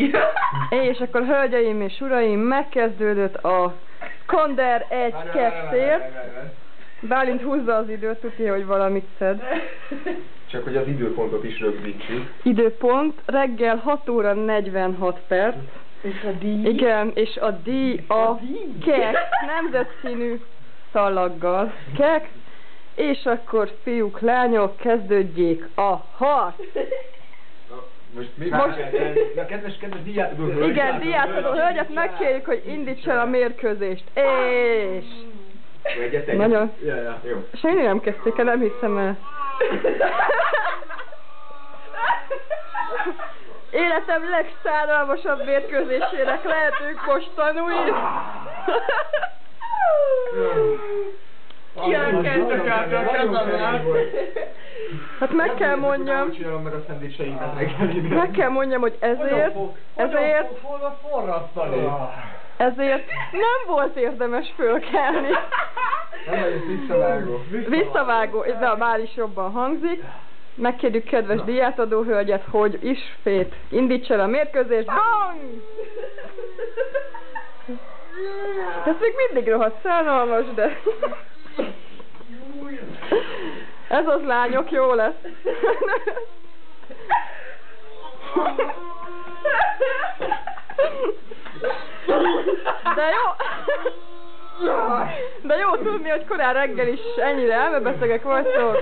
díj. És akkor, hölgyeim és uraim, megkezdődött a Skander 1-2-ért. Bálint húzza az időt, tudja, hogy valamit szed. Csak hogy az időpontot is rögzítsük. Időpont, reggel 6 óra 46 perc. És a díj? Igen, és a díj a keks, nemzetszínű szalaggal. Keks, és akkor fiúk, lányok, kezdődjék a harc! Most mi? Na, kedves díjátadó hölgy. Igen, díjátadó hölgyet megkérjük, hogy indíts el a mérkőzést. És... Nagyon. Jó. És mindig nem kezdték el, nem hiszem el. Életem legszánalmasabb mérkőzésének lehetünk most tanulni. Ilyen kezdtek át a kezemel. Hát meg kell mondjam, hogy ezért nem volt érdemes fölkelni. Visszavágó, de már is jobban hangzik. Megkérjük kedves díjátadó hölgyet, hogy ismét indíts el a mérkőzést. Bang! Ez még mindig rohadt szánalmas, de... Ez az, lányok, jó lesz. De jó. De jó tudni, hogy korán reggel is ennyire elmebetegek vagytok.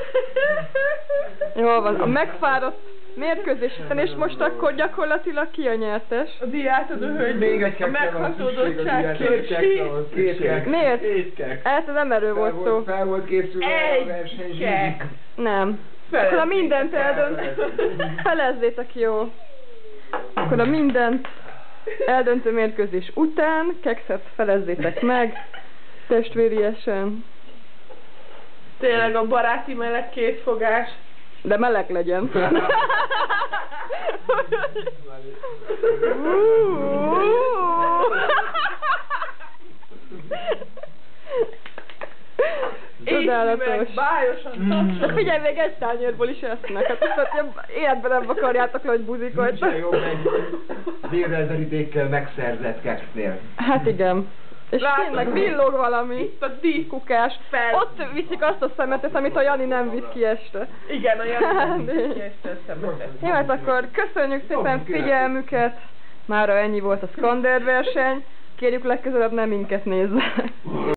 Jól van, a megfáradt mérkőzés után, és most akkor gyakorlatilag ki a nyertes? A díjátadó hölgy még egy a meghatódottság kérsi. Miért? Ez nem erről volt szó. Fel volt készülve a verseny. Nem. Akkor a mindent eldönt. Felezzétek jó. Akkor a mindent eldöntő mérkőzés után kekszet felezzétek meg. Testvériesen. Tényleg a baráti meleg készfogás. De meleg legyen. Csodálatos. Bájosan tapsol. Figyelj, még egy tányérból is esznek. Hát életben nem akarjátok le, hogy buzik vagy. Nincsen jobb egy bérrelverítékkel megszerzett keksznél. Hát igen. És tényleg villog valami. Itt a díjkukás fel. Ott viszik azt a szemetet, amit a Jani nem visz ki este. Igen, a Jani nem visz ki este a szemetet. Jó, hát akkor köszönjük szépen figyelmüket. Mára ennyi volt a Skander verseny. Kérjük legközelebb nem minket nézzenek.